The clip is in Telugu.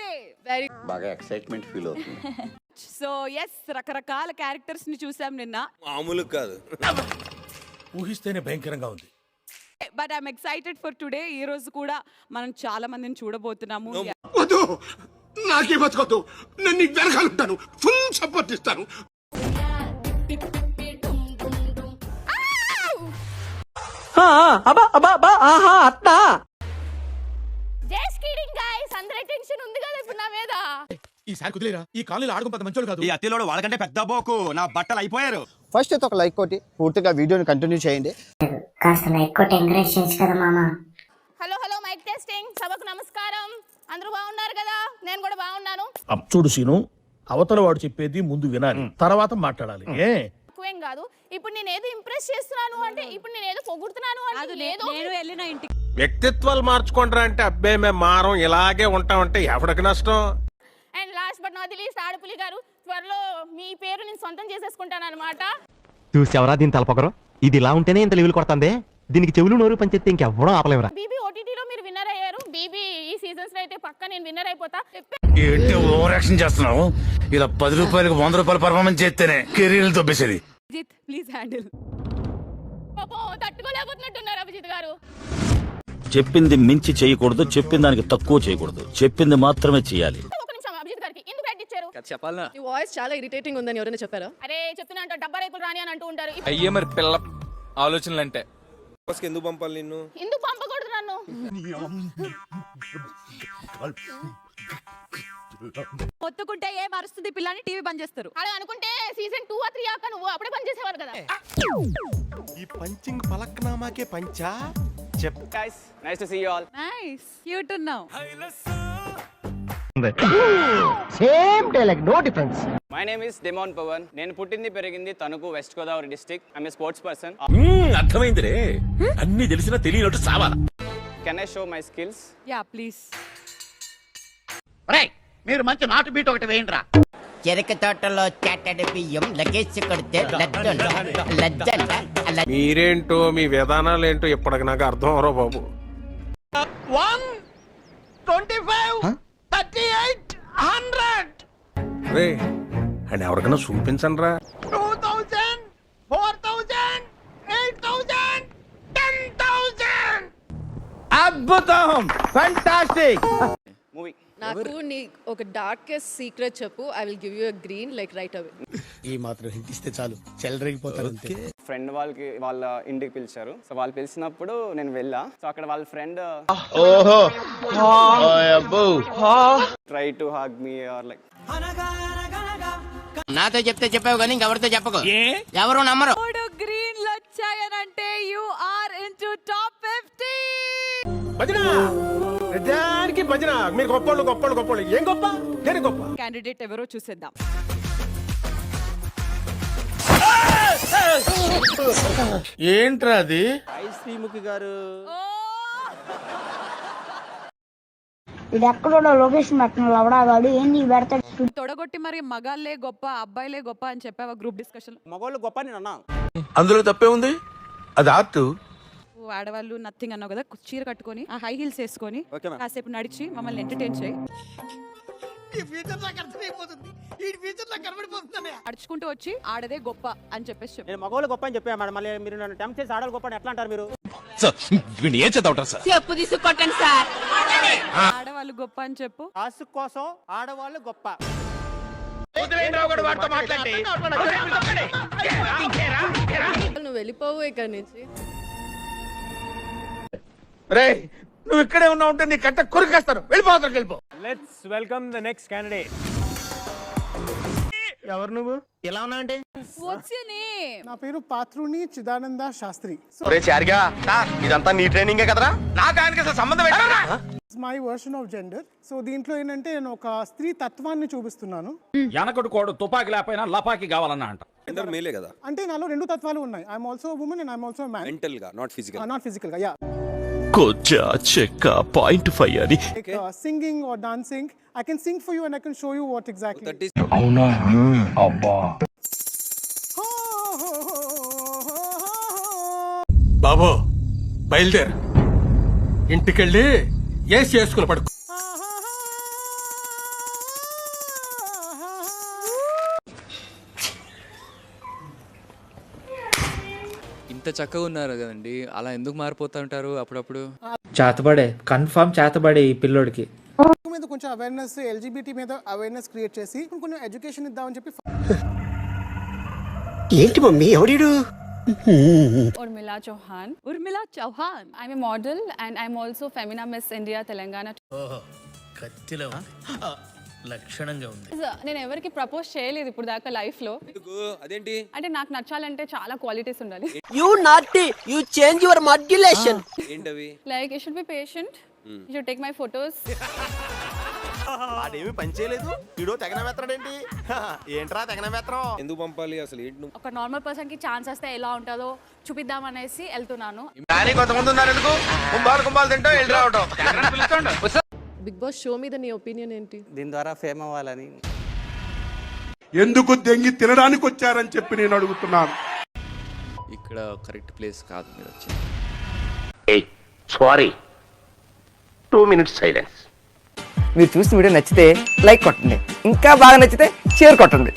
టుడే వెరీ బాగా ఎక్సైట్మెంట్ ఫీల్ అవుతుంది. సో ఎస్ రకరకాల క్యారెక్టర్స్ ని చూసాం నిన్న. మామూలు కాదు, ఊహిస్తేనే భయంకరంగా ఉంది. But I'm excited for today. ఈ రోజు కూడా మనం చాలా మందిని చూడబోతున్నాము. వద్దు, నాకే బతకొద్దు, నేను నీకు వెనకాలంటాను, ఫుల్ సపోర్ట్ ఇస్తాను. జస్ట్ కిడింగ్ గైస్, అందరి టెన్షన్ ఉంది కదా ఇప్పుడు నా మీద. ఈసారి కుదిలేరా, ఈ కాలనీలో ఆడుకుంటే మంచోడు కాదు. ఈ అత్తిలోడు వాళ్ళకంటే పెద్ద బోకు, నా బట్టలు అయిపోయారు. ఫస్ట్ అయితే ఒక లైక్ కొట్టి పూర్తిగా వీడియోని కంటిన్యూ చేయండి. కాస్త లైక్ కొట్టి ఎంకరేజ్ చేయొచ్చు కదా మామ. హలో హలో మైక్ టెస్టింగ్, సభకు నమస్కారం. అందరూ బాగున్నారు కదా? నేను కూడా బాగున్నాను. చూడు సీను, అవతల వాడు చెప్పేది ముందు వినాలి, తర్వాత మాట్లాడాలి. ఎక్కువేం కాదు. ఇప్పుడు నేను ఏదో ఇంప్రెస్ చేస్తున్నాను అంటే, ఇప్పుడు నేను ఏదో పొగుడుతున్నాను అంటే, ఏదో నేను వెళ్ళిన ఇంటికి వ్యక్తిత్వాలు మార్చుకుంటారా అంటే అబ్బే మేము మారం ఇలాగే ఉంటామంటే ఎవరికి నష్టం. And last but not the least, ఆడపులి గారు త్వరలో మీ పేరు నేను సొంతం చేసేసుకుంటాను అనమాట. చూసావరా దీని తలపొగరు, ఇది ఇలా ఉంటేనే ఇంత లివిల్ కొడుతుంది. దీనికి చెవులు నోరు పనిచేస్తే ఇంకెవ్వడం ఆపలేవరా. బీబీ ఓటీటీలో మీరు విన్నర్ అయ్యారు. బీబీ ఈ సీజన్స్ లో అయితే పక్కా నేను విన్నర్ అయిపోతా. ఏంటి ఓవర్ యాక్షన్ చేస్తున్నావు? ఇలా 10 రూపాయలకు 100 రూపాయలు పర్ఫార్మెన్స్ చేస్తేనే కెరీర్ దొబ్బేసేది. Abhijit please handle. పాపం తట్టుకోలేకపోతున్నట్టున్నారు అభిజిత్ గారు. చెప్పింది మించి చేయకూడదు, చెప్పిన దానికి తక్కువ చేయకూడదు, చెప్పింది మాత్రమే చేయాలి. ఒక నిమిషం, అభిజిత్ గారికి ఎందుకు రైట్ ఇచ్చారు? చెప్పాలా? ఈ వాయిస్ చాలా ఇరిటేటింగ్ ఉందని ఎవరైనా చెప్పారా? అరే చెప్తున్నా అంట, డబ్బా రేకులు రాని అని అంటూ ఉంటారు. అయ్యే మరి పిల్ల ఆలోచనలు అంటే ఎందుకు పంపాలి నిన్ను? ఎందుకు పంపకూడదు నన్ను? మొత్తుకుంటే ఏం అరుస్తుంది పిల్లని టీవీ బంద్ చేస్తారు. అలా అనుకుంటే సీజన్ 2 or 3 ఆక నువ్వు అప్పుడే పని చేసేవారు కదా. ఈ పంచింగ్ పలక్నామాకే పంచా. చెప్ guys, nice to see you all. Nice cute ఉన్నావు. Same dialogue, no difference. My name is demon Pavan. నేను పుట్టింది పెరిగింది Tanuku, west Godavari district. I'm a sports person. అర్థమైందిరే, అన్ని తెలిసినా తెలియనట్టు సావాలా. Can I show my skills? Yeah please. మీరు మంచి నాటు బీట్ ఒకటి వేయండిరా. చెరక తోటలో చెట్టడి బియ్యం లగేజ్ కొడితే మీరేంటో మీ విధానాలు ఏంటో ఇప్పటికి నాకు అర్థం అవరో బాబు. 125 38 100 రే అండ్ ఎవరికైనా చూపించండి రా. 2000 4000 8000 10,000. అద్భుతం, ఫంటాస్టిక్. మూవీ నాకు నీ ఒక డార్కెస్ట్ సీక్రెట్ చెప్పు. I will give you a green like right away. ఈ మాత్రం హింట్ ఇస్తే చాలు, చెలరేగిపోతారు అంతే. ఫ్రెండ్ వాళ్ళ ఇంటికి పిలిచారు. సో వాళ్ళు పిలిచినప్పుడు నేను వెళ్ళా. సో అక్కడ వాళ్ళ friend try to hug me or like. నాతో చెప్తే చెప్పావు కానీ ఇంకెవరితో చెప్పకు, ఎవరు నమ్మరు. 3 గ్రీన్లు వచ్చాయనంటే యు ఆర్ ఇంటూ టాప్ 50. భజన నిజానికి భజన. మీరు గొప్పోళ్ళు గొప్పోళ్ళు గొప్పోళ్ళు. ఏం గొప్ప? నేను గొప్ప. క్యాండిడేట్ ఎవరో చూసేద్దాం. ఏంట్రా అది? ఐస్ శ్రీముఖి గారు. ఇది ఎక్కడో లొకేషన్ పెట్టిన లవడాగాడు ఏంది పెడతాడు. తొడగొట్టి మరి మగాళ్ళే గొప్ప అబ్బాయిలే గొప్ప అని చెప్పావా గ్రూప్ డిస్కషన్? మగవాళ్ళు గొప్ప నేను అన్నా. అందులో తప్పే ఉంది, అది ఆర్ట్. ఆడవాళ్ళు నథింగ్ అన్నావు కదా, చీర కట్టుకొని ఆ హై హీల్స్ వేసుకొని కాసేపు నడిచి మమ్మల్ని ఎంటర్టైన్ చేయి. అడుచుకుంటూ వచ్చి ఆడదే గొప్ప అని చెప్పేసి చెప్పు. నేను మగవాళ్ళు గొప్ప అని చెప్పా మేడం. మళ్ళీ మీరు నన్ను టెంప్ట్ చేసి ఆడవాళ్ళు గొప్ప అని ఎట్లా అంటారు మీరు? ఏం చదవటం సార్? చెప్పు తీసుకొట్టండి సార్. ఆడవాళ్ళు గొప్ప అని చెప్పు. ఆసు కోసం ఆడవాళ్ళు గొప్ప. నువ్వు వెళ్ళిపోవు ఇక్కడ నుంచి. రే నువ్వు ఇక్కడే ఉన్నావు ఉంటే నీ కట్ట కొరికేస్తాను. వెళ్ళిపోతాను, వెళ్ళిపో. Let's welcome the next candidate. ఎవరు నువ్వు? ఎలా ఉన్నావంటే? What's your name? నా పేరు పాత్రుని చిదానంద శాస్త్రి. ఇదంతా నీ ట్రైనింగే కదరా? నాకు ఆయనకి అసలు సంబంధం ఏంటరా? My version of gender. So దీంట్లో ఏంటంటే నేను ఒక స్త్రీ తత్వాన్ని చూపిస్తున్నాను. వెనకడు కోడు తుపాకి లేకపోయినా లపాకి కావాలన్నా అంట. మేలే కదా. అంటే నాలో 2 తత్వాలు ఉన్నాయి. I'm also women and I'm also man. Mental గా, నాట్ ఫిజికల్. నాట్ ఫిజికల్ గా, యా. కొచ్చా చెక్క .5 అని. Singing or dancing, I can sing for you and I can show you what exactly. అవునా? అబ్బా బాబు బయలుదేరు, ఇంటికెళ్ళి ఏసి చేసుకుని పడుకో. ఇంత చక్కగా ఉన్నారు కదండి, అలా ఎందుకు మారిపోతుంటారు అప్పుడప్పుడు? చేతబడే, కన్ఫర్మ్ చేతబడే ఈ పిల్లోడికి. మీద కొంచెం అవేర్నెస్, ఎల్జిబిటీ మీద అవేర్నెస్ క్రియేట్ చేసి కొంచెం ఎడ్యుకేషన్ ఇద్దామని చెప్పి. ఏంటి మమ్మీ ఎవడు? Urmila Chauhan. Urmila Chauhan. I'm a model and I'm also Femina Miss India Telangana. కత్తిలో లక్షణంగా ఉంది. నేను ఎవరికి ప్రపోజ్ చేయలేదు ఇప్పుడు దాకా లైఫ్ లో. అదేంటి? అంటే నాకు నచ్చాలంటే చాలా క్వాలిటీస్ ఉండాలి. You naughty you change your modulation. ఏంటవి? Like you should be patient, you should take my photos. అదేమి పని చేయలేదు, వీడో తెగన వేత్తాడేంటి? ఏంట్రా తెగన వేత్రం? ఎందుకు పంపాలి అసలు? ఏంటి? ఒక నార్మల్ పర్సన్ కి ఛాన్స్ వస్తే ఎలా ఉంటుందో చూపిద్దాం అనేసి వెళ్తున్నాను. కొంతమంది ఉన్నారు ఎందుకు కుంభాలు తింటాం వెళ్ళి రావటం. బిగ్ బాస్ షో మీద నీ ఒపీనియన్ ఏంటి? దీని ద్వారా ఫేమ్ అవ్వాలని. ఎందుకు దెంగి తినడానికి వచ్చారని చెప్పి నేను అడుగుతున్నాను. ఇక్కడ కరెక్ట్ ప్లేస్ కాదు మీరు వచ్చింది. Sorry 2 minutes silence. మీరు చూసిన వీడియో నచ్చితే లైక్ కొట్టండి, ఇంకా బాగా నచ్చితే షేర్ కొట్టండి.